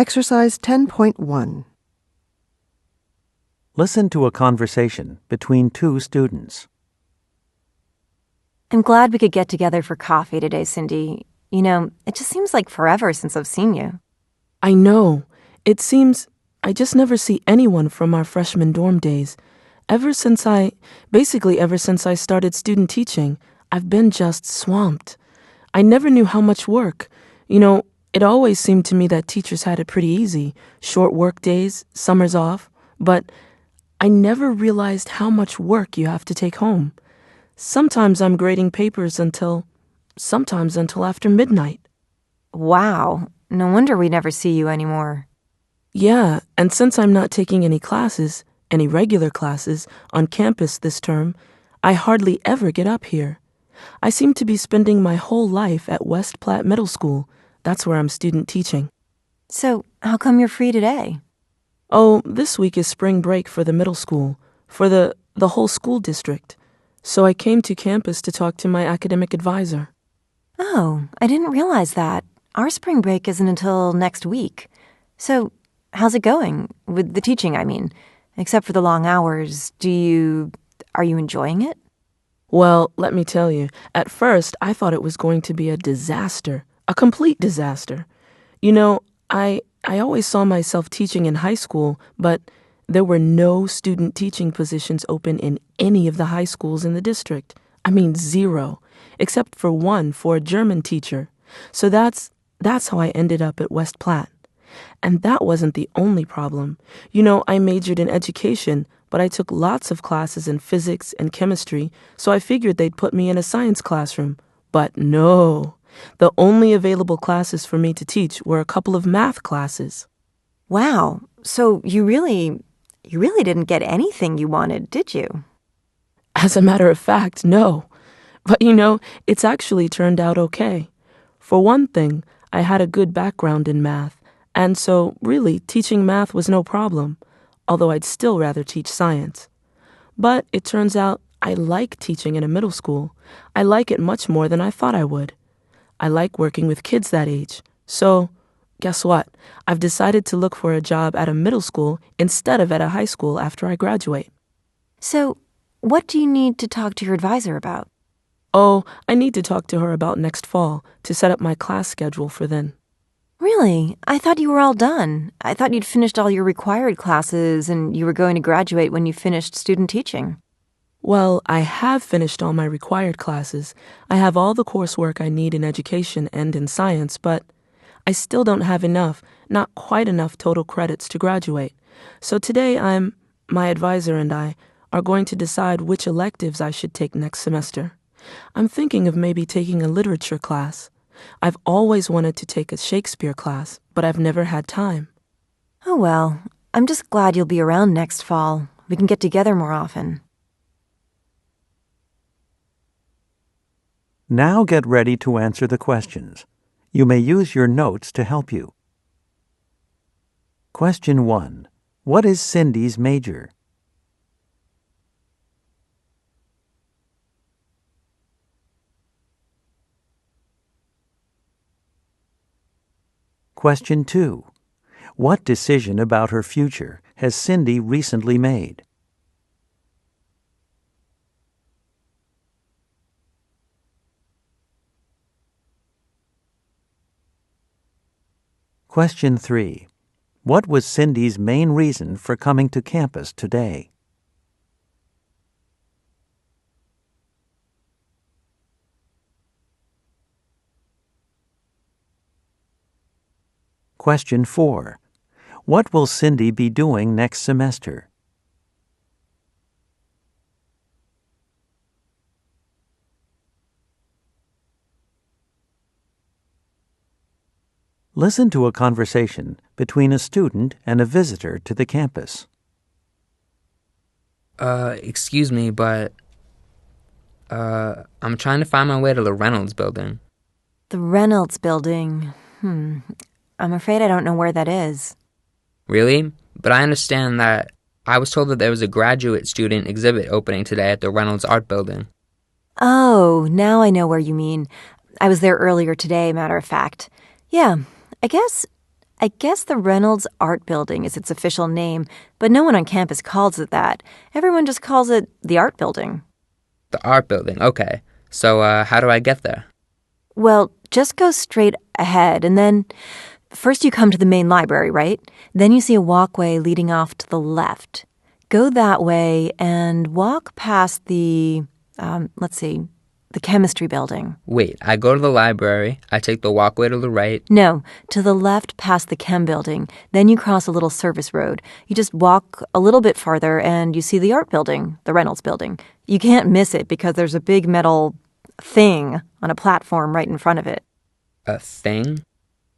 Exercise 10.1. Listen to a conversation between two students. I'm glad we could get together for coffee today, Cindy. You know, it just seems like forever since I've seen you. I know. It seems I just never see anyone from our freshman dorm days. Ever since I started student teaching, I've been just swamped. I never knew how much work. It always seemed to me that teachers had it pretty easy, short work days, summers off, but I never realized how much work you have to take home. Sometimes I'm grading papers until after midnight. Wow, no wonder we never see you anymore. Yeah, and since I'm not taking any regular classes, on campus this term, I hardly ever get up here. I seem to be spending my whole life at West Platte Middle School. That's where I'm student teaching. So, how come you're free today? Oh, this week is spring break for the middle school, for the whole school district. So I came to campus to talk to my academic advisor. Oh, I didn't realize that. Our spring break isn't until next week. So, how's it going? With the teaching, I mean. Except for the long hours, are you enjoying it? Well, let me tell you, at first I thought it was going to be a disaster, a complete disaster. I always saw myself teaching in high school, but there were no student teaching positions open in any of the high schools in the district. I mean, 0, except for one for a German teacher. So that's how I ended up at West Platte. And that wasn't the only problem. I majored in education, but I took lots of classes in physics and chemistry, so I figured they'd put me in a science classroom. But no, the only available classes for me to teach were a couple of math classes. Wow, so you really didn't get anything you wanted, did you? As a matter of fact, no. But it's actually turned out okay. For one thing, I had a good background in math. And so, really, teaching math was no problem, although I'd still rather teach science. But it turns out I like teaching in a middle school. I like it much more than I thought I would. I like working with kids that age. So, guess what? I've decided to look for a job at a middle school instead of at a high school after I graduate. So, what do you need to talk to your advisor about? Oh, I need to talk to her about next fall to set up my class schedule for then. Really? I thought you were all done. I thought you'd finished all your required classes and you were going to graduate when you finished student teaching. Well, I have finished all my required classes. I have all the coursework I need in education and in science, but I still don't have not quite enough total credits to graduate. So today my advisor and I are going to decide which electives I should take next semester. I'm thinking of maybe taking a literature class. I've always wanted to take a Shakespeare class, but I've never had time. Oh well, I'm just glad you'll be around next fall. We can get together more often. Now get ready to answer the questions. You may use your notes to help you. Question 1. What is Cindy's major? Question 2. What decision about her future has Cindy recently made? Question 3. What was Cindy's main reason for coming to campus today? Question 4. What will Cindy be doing next semester? Listen to a conversation between a student and a visitor to the campus. Excuse me, but, I'm trying to find my way to the Reynolds building. The Reynolds building. I'm afraid I don't know where that is. Really? But I understand that I was told that there was a graduate student exhibit opening today at the Reynolds Art Building. Oh, now I know where you mean. I was there earlier today, matter of fact. Yeah, I guess I guess the Reynolds Art Building is its official name, but no one on campus calls it that. Everyone just calls it the Art Building. The art building, okay. So, how do I get there? Well, just go straight ahead, and then first you come to the main library, right? Then you see a walkway leading off to the left. Go that way and walk past the chemistry building. Wait, I go to the library, I take the walkway to the right. No, to the left past the chem building. Then you cross a little service road. You just walk a little bit farther and you see the art building, the Reynolds building. You can't miss it because there's a big metal thing on a platform right in front of it. A thing?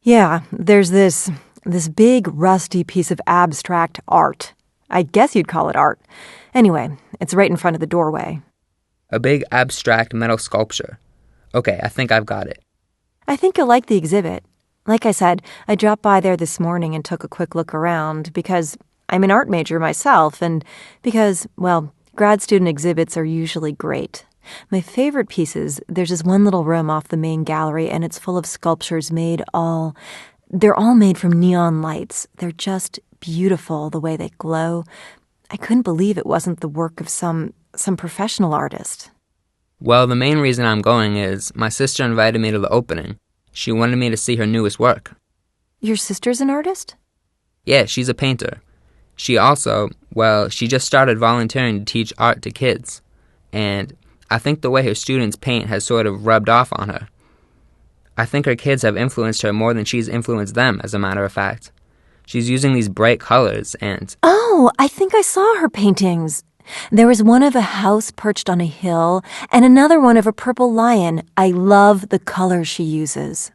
Yeah, there's this big rusty piece of abstract art. I guess you'd call it art. Anyway, it's right in front of the doorway. A big abstract metal sculpture. Okay, I think I've got it. I think you'll like the exhibit. Like I said, I dropped by there this morning and took a quick look around because I'm an art major myself and because, well, grad student exhibits are usually great. My favorite pieces, there's this one little room off the main gallery and it's full of sculptures they're all made from neon lights. They're just beautiful the way they glow. I couldn't believe it wasn't the work of some professional artist. Well, the main reason I'm going is my sister invited me to the opening. She wanted me to see her newest work. Your sister's an artist? Yeah, she's a painter. She just started volunteering to teach art to kids. And I think the way her students paint has sort of rubbed off on her. I think her kids have influenced her more than she's influenced them, as a matter of fact. She's using these bright colors and... Oh, I think I saw her paintings. There was one of a house perched on a hill and another one of a purple lion. I love the colors she uses.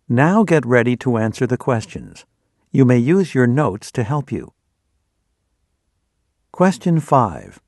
Now get ready to answer the questions. You may use your notes to help you. Question 5.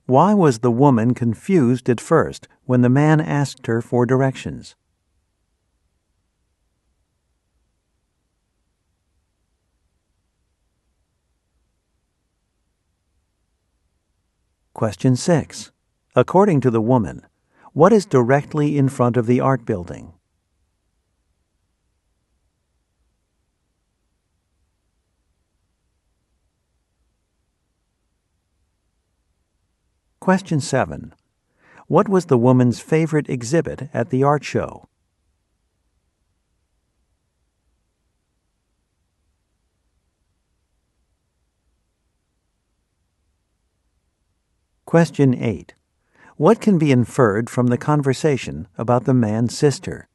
Why was the woman confused at first when the man asked her for directions? Question 6. According to the woman, what is directly in front of the art building? Question 7. What was the woman's favorite exhibit at the art show? Question 8. What can be inferred from the conversation about the man's sister?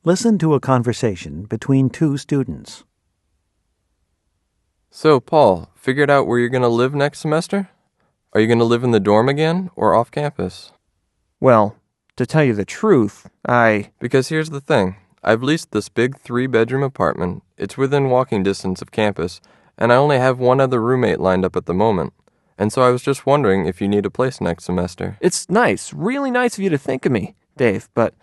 Listen to a conversation between two students. So, Paul, figured out where you're going to live next semester? Are you going to live in the dorm again or off campus? Well, to tell you the truth, Because here's the thing. I've leased this big 3-bedroom apartment. It's within walking distance of campus, and I only have one other roommate lined up at the moment. And so I was just wondering if you need a place next semester. It's nice, really nice of you to think of me, Dave, but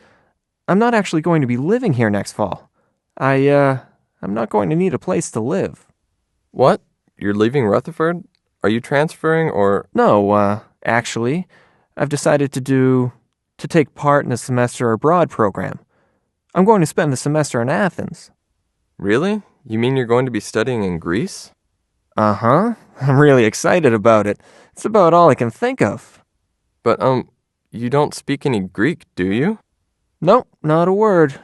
I'm not actually going to be living here next fall. I'm not going to need a place to live. What? You're leaving Rutherford? Are you transferring or... No, actually, I've decided to take part in a semester abroad program. I'm going to spend the semester in Athens. Really? You mean you're going to be studying in Greece? Uh-huh. I'm really excited about it. It's about all I can think of. But, you don't speak any Greek, do you? Nope, not a word.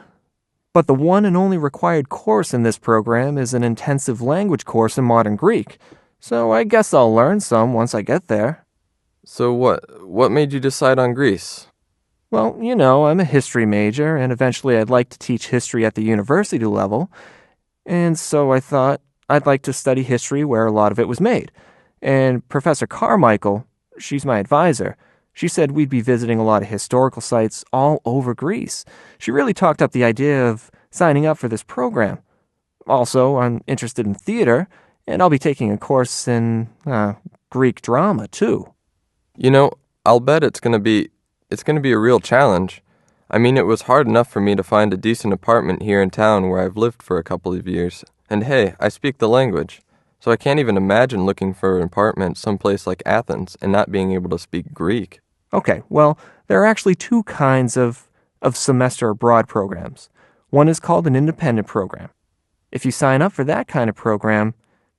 But the one and only required course in this program is an intensive language course in modern Greek, so I guess I'll learn some once I get there. So what made you decide on Greece? Well, you know, I'm a history major, and eventually I'd like to teach history at the university level, and so I thought I'd like to study history where a lot of it was made. And Professor Carmichael, she's my advisor, she said we'd be visiting a lot of historical sites all over Greece. She really talked up the idea of signing up for this program. Also, I'm interested in theater, and I'll be taking a course in Greek drama, too. You know, I'll bet it's going to be a real challenge. I mean, it was hard enough for me to find a decent apartment here in town where I've lived for a couple of years. And hey, I speak the language. so I can't even imagine looking for an apartment someplace like Athens and not being able to speak Greek. Okay, well, there are actually two kinds of semester abroad programs. One is called an independent program. If you sign up for that kind of program,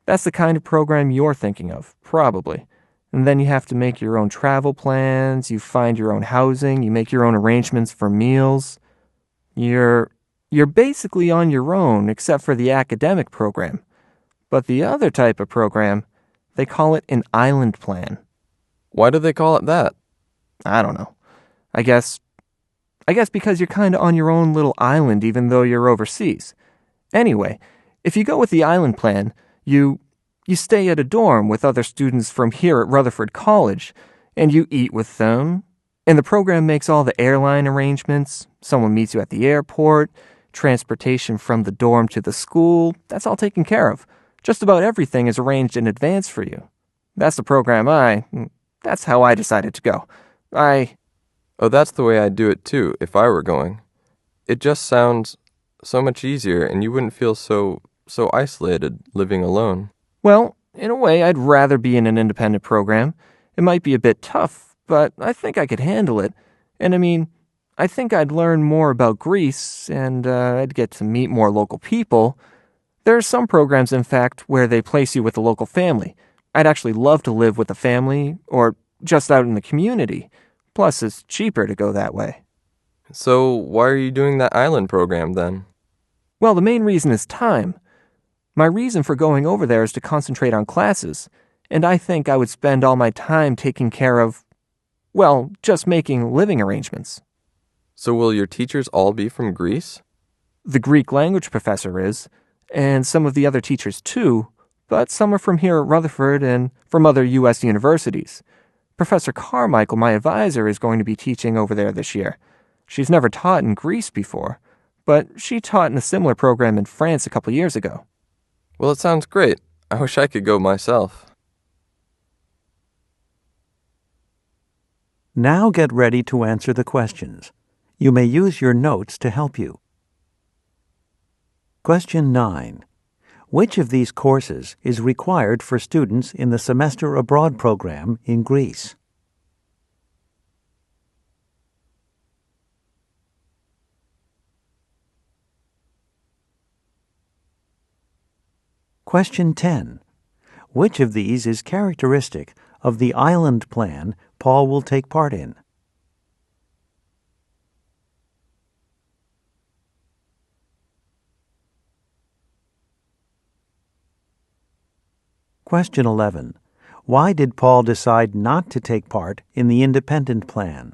that's the kind of program you're thinking of, probably. And then you have to make your own travel plans, you find your own housing, you make your own arrangements for meals. You're basically on your own except for the academic program. But the other type of program, they call it an island plan. Why do they call it that? I don't know. I guess because you're kind of on your own little island even though you're overseas. Anyway, if you go with the island plan, you stay at a dorm with other students from here at Rutherford College, and you eat with them, and the program makes all the airline arrangements, someone meets you at the airport, transportation from the dorm to the school, that's all taken care of. Just about everything is arranged in advance for you. That's the program that's how I decided to go. Oh, that's the way I'd do it too, if I were going. It just sounds so much easier, and you wouldn't feel so isolated living alone. Well, in a way, I'd rather be in an independent program. It might be a bit tough, but I think I could handle it. And I think I'd learn more about Greece, and I'd get to meet more local people. There are some programs, in fact, where they place you with a local family. I'd actually love to live with a family, or just out in the community. Plus, it's cheaper to go that way. So, why are you doing that island program then? Well, the main reason is time. My reason for going over there is to concentrate on classes, and I think I would spend all my time taking care of, well, just making living arrangements. So will your teachers all be from Greece? The Greek language professor is, and some of the other teachers too, but some are from here at Rutherford and from other U.S. universities. Professor Carmichael, my advisor, is going to be teaching over there this year. She's never taught in Greece before, but she taught in a similar program in France a couple years ago. Well, it sounds great. I wish I could go myself. Now get ready to answer the questions. You may use your notes to help you. Question 9. Which of these courses is required for students in the semester abroad program in Greece? Question 10. Which of these is characteristic of the island plan Paul will take part in? Question 11. Why did Paul decide not to take part in the independent plan?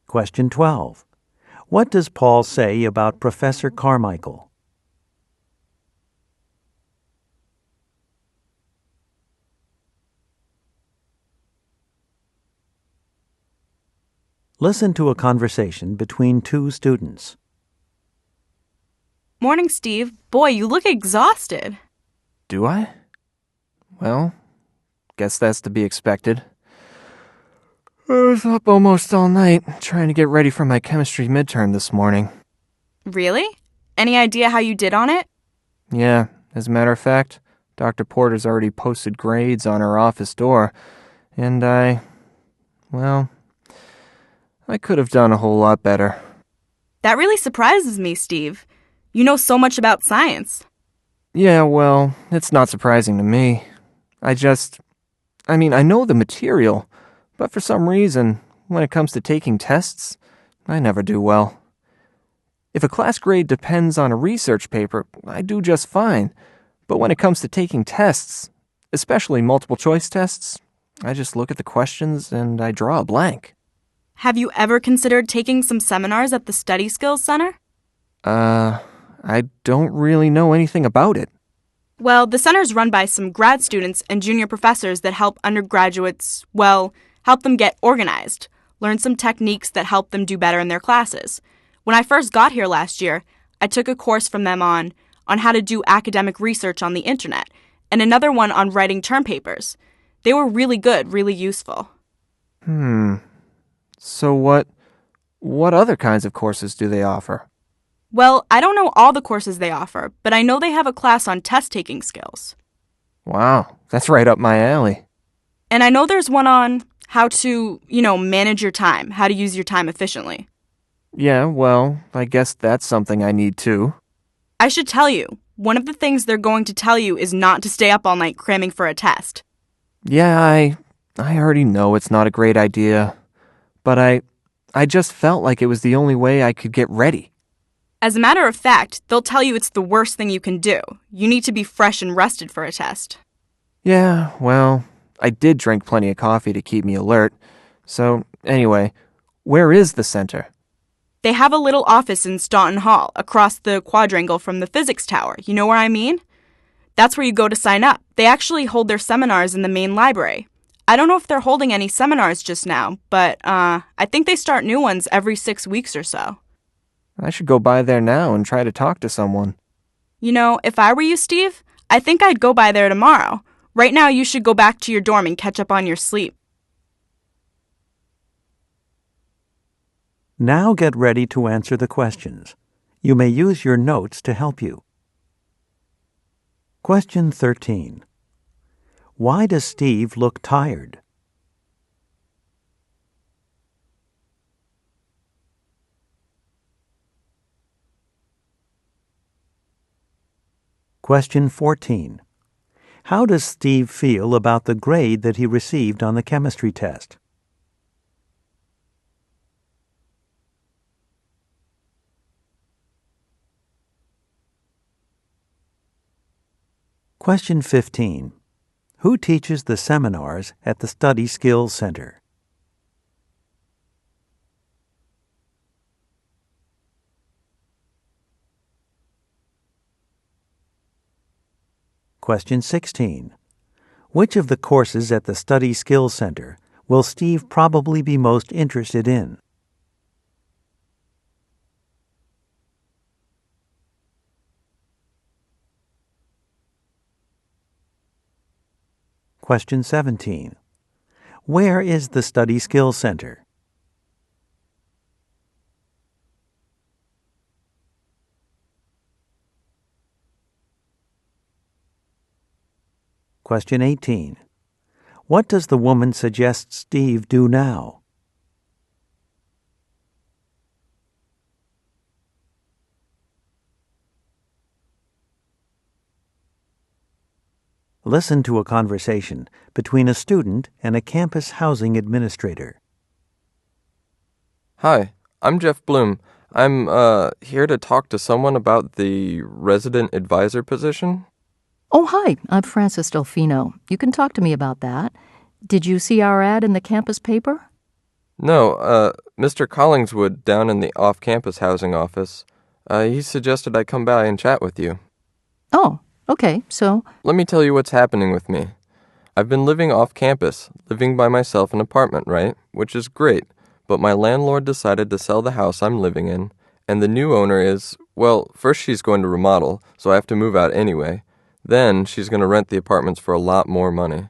Question 12. What does Paul say about Professor Carmichael? Listen to a conversation between two students. Morning, Steve. Boy, you look exhausted. Do I? Well, guess that's to be expected. I was up almost all night trying to get ready for my chemistry midterm this morning. Really? Any idea how you did on it? Yeah, as a matter of fact, Dr. Porter's already posted grades on her office door, and I could have done a whole lot better. That really surprises me, Steve. You know so much about science. Yeah, well, it's not surprising to me. I know the material, but for some reason, when it comes to taking tests, I never do well. If a class grade depends on a research paper, I do just fine. But when it comes to taking tests, especially multiple choice tests, I just look at the questions and I draw a blank. Have you ever considered taking some seminars at the Study Skills Center? I don't really know anything about it. Well, the center's run by some grad students and junior professors that help undergraduates, help them get organized, learn some techniques that help them do better in their classes. When I first got here last year, I took a course from them on how to do academic research on the internet, and another one on writing term papers. They were really good, really useful. So what other kinds of courses do they offer? Well, I don't know all the courses they offer, but I know they have a class on test-taking skills. Wow, that's right up my alley. And I know there's one on how to, manage your time, how to use your time efficiently. Yeah, well, I guess that's something I need too. I should tell you, one of the things they're going to tell you is not to stay up all night cramming for a test. Yeah, I already know it's not a great idea, but I just felt like it was the only way I could get ready. As a matter of fact, they'll tell you it's the worst thing you can do. You need to be fresh and rested for a test. Yeah, well, I did drink plenty of coffee to keep me alert. So, anyway, where is the center? They have a little office in Staunton Hall, across the quadrangle from the physics tower. You know where I mean? That's where you go to sign up. They actually hold their seminars in the main library. I don't know if they're holding any seminars just now, but I think they start new ones every 6 weeks or so. I should go by there now and try to talk to someone. If I were you, Steve, I think I'd go by there tomorrow. Right now, you should go back to your dorm and catch up on your sleep. Now get ready to answer the questions. You may use your notes to help you. Question 13. Why does Steve look tired? Question 14. How does Steve feel about the grade that he received on the chemistry test? Question 15. Who teaches the seminars at the Study Skills Center? Question 16. Which of the courses at the Study Skills Center will Steve probably be most interested in? Question 17. Where is the Study Skills Center? Question 18. What does the woman suggest Steve do now? Listen to a conversation between a student and a campus housing administrator. Hi, I'm Jeff Bloom. I'm here to talk to someone about the resident advisor position. Oh, hi, I'm Frances Delfino. You can talk to me about that. Did you see our ad in the campus paper? No, Mr. Collingswood down in the off-campus housing office. He suggested I come by and chat with you. Oh, okay, so... Let me tell you what's happening with me. I've been living off-campus, living by myself in an apartment, right? Which is great, but my landlord decided to sell the house I'm living in, and the new owner is, well, first she's going to remodel, so I have to move out anyway. Then she's going to rent the apartments for a lot more money.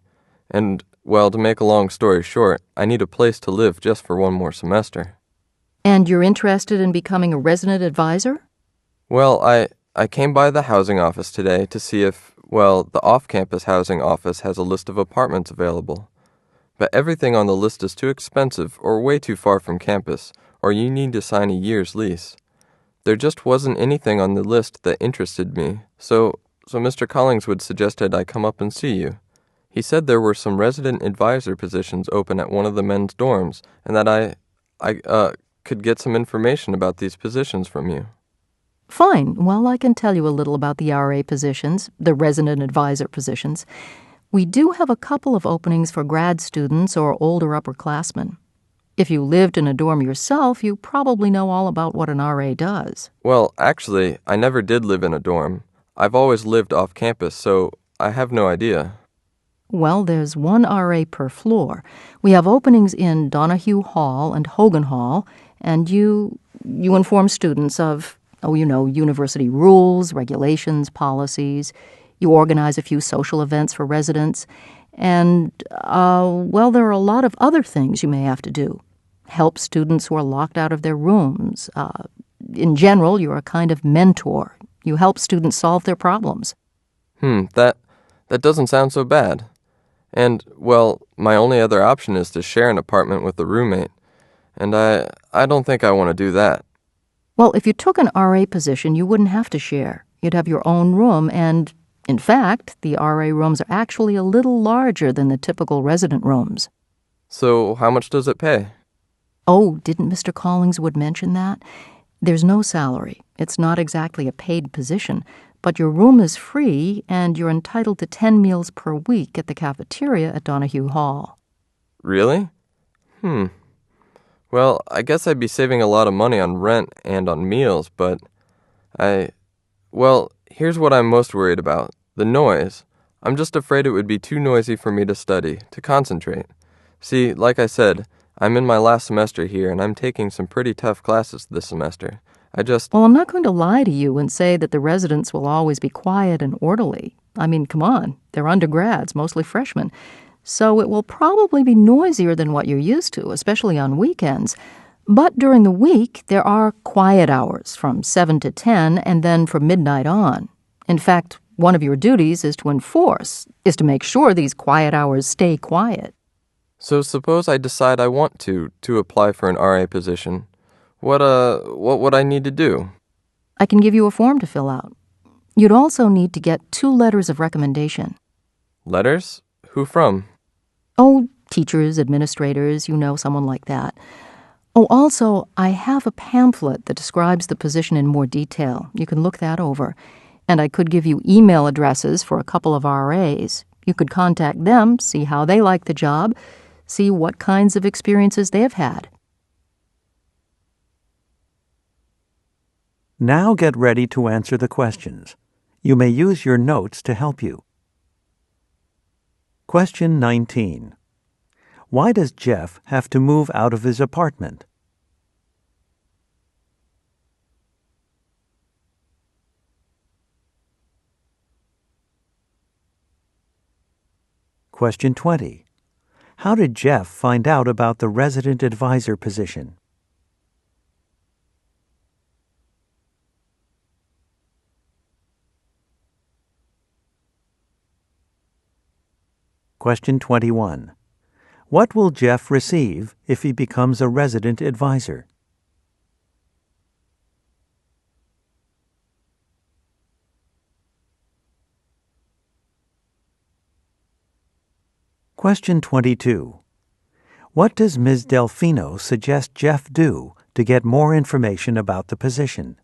And, well, to make a long story short, I need a place to live just for one more semester. And you're interested in becoming a resident advisor? Well, I came by the housing office today to see if, well, the off-campus housing office has a list of apartments available. But everything on the list is too expensive or way too far from campus, or you need to sign a year's lease. There just wasn't anything on the list that interested me, so Mr. Collingswood suggested I come up and see you. He said there were some resident advisor positions open at one of the men's dorms, and that I could get some information about these positions from you. Fine. Well, I can tell you a little about the RA positions, the resident advisor positions. We do have a couple of openings for grad students or older upperclassmen. If you lived in a dorm yourself, you probably know all about what an RA does. Well, actually, I never did live in a dorm. I've always lived off campus, so I have no idea. Well, there's one RA per floor. We have openings in Donahue Hall and Hogan Hall, and you inform students of, university rules, regulations, policies. You organize a few social events for residents. And, there are a lot of other things you may have to do. help students who are locked out of their rooms. In general, you're a kind of mentor. You help students solve their problems. That doesn't sound so bad. And, well, my only other option is to share an apartment with a roommate. And I don't think I want to do that. Well, if you took an RA position, you wouldn't have to share. You'd have your own room, and, in fact, the RA rooms are actually a little larger than the typical resident rooms. So how much does it pay? Oh, didn't Mr. Collingswood mention that? There's no salary. It's not exactly a paid position, but your room is free, and you're entitled to 10 meals per week at the cafeteria at Donahue Hall. Really? Well, I guess I'd be saving a lot of money on rent and on meals, but well, here's what I'm most worried about. The noise. I'm just afraid it would be too noisy for me to study, to concentrate. See, like I said, I'm in my last semester here, and I'm taking some pretty tough classes this semester. Well, I'm not going to lie to you and say that the residents will always be quiet and orderly. I mean, come on, they're undergrads, mostly freshmen. So it will probably be noisier than what you're used to, especially on weekends. But during the week, there are quiet hours from 7 to 10 and then from midnight on. In fact, one of your duties is to make sure these quiet hours stay quiet. So suppose I decide I want to apply for an RA position. What would I need to do? I can give you a form to fill out. You'd also need to get 2 letters of recommendation. Letters? Who from? Oh, teachers, administrators, someone like that. Oh, also, I have a pamphlet that describes the position in more detail. You can look that over. And I could give you email addresses for a couple of RAs. You could contact them, see how they like the job, see what kinds of experiences they've had. Now get ready to answer the questions. You may use your notes to help you. Question 19. Why does Jeff have to move out of his apartment? Question 20. How did Jeff find out about the resident advisor position? Question 21. What will Jeff receive if he becomes a resident advisor? Question 22. What does Ms. Delfino suggest Jeff do to get more information about the position?